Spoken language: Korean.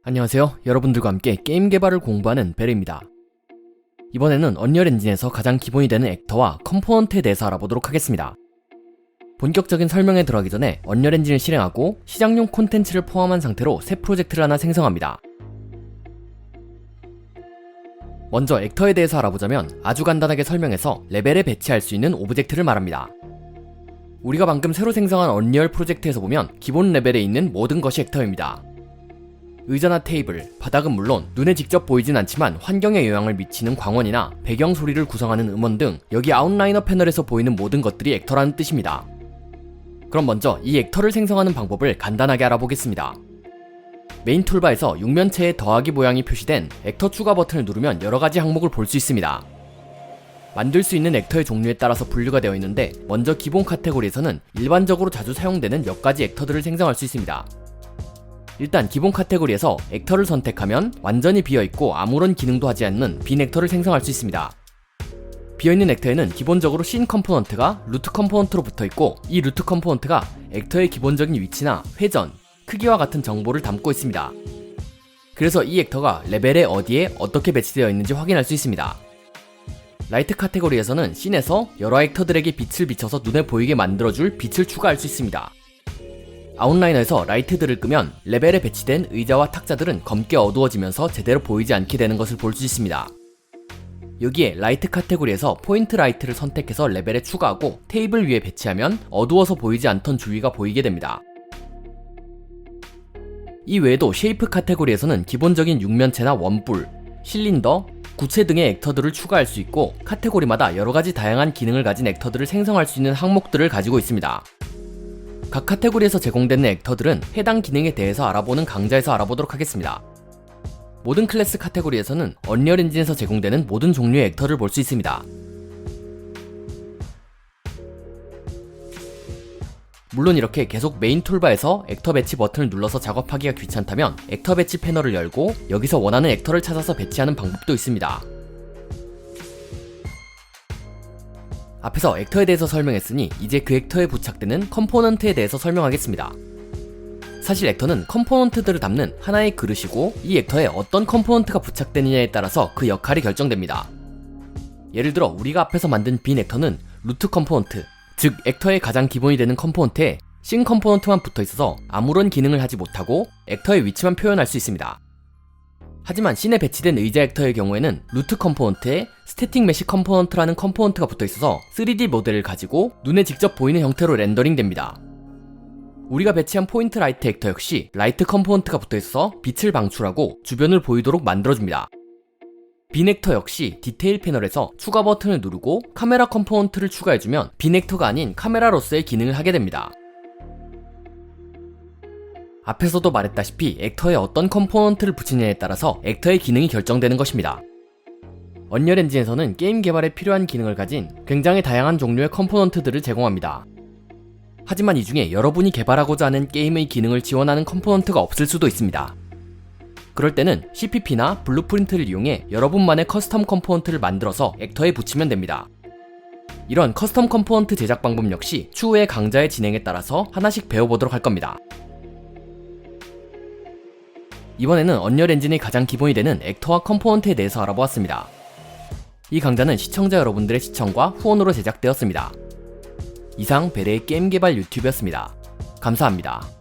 안녕하세요. 여러분들과 함께 게임 개발을 공부하는 베르입니다. 이번에는 언리얼 엔진에서 가장 기본이 되는 액터와 컴포넌트에 대해서 알아보도록 하겠습니다. 본격적인 설명에 들어가기 전에 언리얼 엔진을 실행하고 시장용 콘텐츠를 포함한 상태로 새 프로젝트를 하나 생성합니다. 먼저 액터에 대해서 알아보자면 아주 간단하게 설명해서 레벨에 배치할 수 있는 오브젝트를 말합니다. 우리가 방금 새로 생성한 언리얼 프로젝트에서 보면 기본 레벨에 있는 모든 것이 액터입니다. 의자나 테이블, 바닥은 물론 눈에 직접 보이진 않지만 환경에 영향을 미치는 광원이나 배경 소리를 구성하는 음원 등 여기 아웃라이너 패널에서 보이는 모든 것들이 액터라는 뜻입니다. 그럼 먼저 이 액터를 생성하는 방법을 간단하게 알아보겠습니다. 메인 툴바에서 육면체에 더하기 모양이 표시된 액터 추가 버튼을 누르면 여러가지 항목을 볼 수 있습니다. 만들 수 있는 액터의 종류에 따라서 분류가 되어 있는데 먼저 기본 카테고리에서는 일반적으로 자주 사용되는 몇 가지 액터들을 생성할 수 있습니다. 일단 기본 카테고리에서 액터를 선택하면 완전히 비어있고 아무런 기능도 하지 않는 빈 액터를 생성할 수 있습니다. 비어있는 액터에는 기본적으로 씬 컴포넌트가 루트 컴포넌트로 붙어있고 이 루트 컴포넌트가 액터의 기본적인 위치나 회전, 크기와 같은 정보를 담고 있습니다. 그래서 이 액터가 레벨에 어디에 어떻게 배치되어 있는지 확인할 수 있습니다. 라이트 카테고리에서는 씬에서 여러 액터들에게 빛을 비춰서 눈에 보이게 만들어줄 빛을 추가할 수 있습니다. 아웃라이너에서 라이트들을 끄면 레벨에 배치된 의자와 탁자들은 검게 어두워지면서 제대로 보이지 않게 되는 것을 볼 수 있습니다. 여기에 라이트 카테고리에서 포인트 라이트를 선택해서 레벨에 추가하고 테이블 위에 배치하면 어두워서 보이지 않던 주위가 보이게 됩니다. 이 외에도 쉐이프 카테고리에서는 기본적인 육면체나 원뿔, 실린더, 구체 등의 액터들을 추가할 수 있고 카테고리마다 여러가지 다양한 기능을 가진 액터들을 생성할 수 있는 항목들을 가지고 있습니다. 각 카테고리에서 제공되는 액터들은 해당 기능에 대해서 알아보는 강좌에서 알아보도록 하겠습니다. 모든 클래스 카테고리에서는 언리얼 엔진에서 제공되는 모든 종류의 액터를 볼 수 있습니다. 물론 이렇게 계속 메인 툴바에서 액터 배치 버튼을 눌러서 작업하기가 귀찮다면 액터 배치 패널을 열고 여기서 원하는 액터를 찾아서 배치하는 방법도 있습니다. 앞에서 액터에 대해서 설명했으니 이제 그 액터에 부착되는 컴포넌트에 대해서 설명하겠습니다. 사실 액터는 컴포넌트들을 담는 하나의 그릇이고 이 액터에 어떤 컴포넌트가 부착되느냐에 따라서 그 역할이 결정됩니다. 예를 들어 우리가 앞에서 만든 빈 액터는 루트 컴포넌트, 즉 액터의 가장 기본이 되는 컴포넌트에 씬 컴포넌트만 붙어있어서 아무런 기능을 하지 못하고 액터의 위치만 표현할 수 있습니다. 하지만 씬에 배치된 의자 액터의 경우에는 루트 컴포넌트에 스태틱 메시 컴포넌트라는 컴포넌트가 붙어있어서 3D 모델을 가지고 눈에 직접 보이는 형태로 렌더링 됩니다. 우리가 배치한 포인트 라이트 액터 역시 라이트 컴포넌트가 붙어있어서 빛을 방출하고 주변을 보이도록 만들어줍니다. 빈 액터 역시 디테일 패널에서 추가 버튼을 누르고 카메라 컴포넌트를 추가해주면 빈 액터가 아닌 카메라로서의 기능을 하게 됩니다. 앞에서도 말했다시피 액터에 어떤 컴포넌트를 붙이느냐에 따라서 액터의 기능이 결정되는 것입니다. 언리얼 엔진에서는 게임 개발에 필요한 기능을 가진 굉장히 다양한 종류의 컴포넌트들을 제공합니다. 하지만 이 중에 여러분이 개발하고자 하는 게임의 기능을 지원하는 컴포넌트가 없을 수도 있습니다. 그럴 때는 CPP나 블루프린트를 이용해 여러분만의 커스텀 컴포넌트를 만들어서 액터에 붙이면 됩니다. 이런 커스텀 컴포넌트 제작 방법 역시 추후의 강좌의 진행에 따라서 하나씩 배워보도록 할 겁니다. 이번에는 언리얼 엔진의 가장 기본이 되는 액터와 컴포넌트에 대해서 알아보았습니다. 이 강좌는 시청자 여러분들의 시청과 후원으로 제작되었습니다. 이상 베레의 게임 개발 유튜브였습니다. 감사합니다.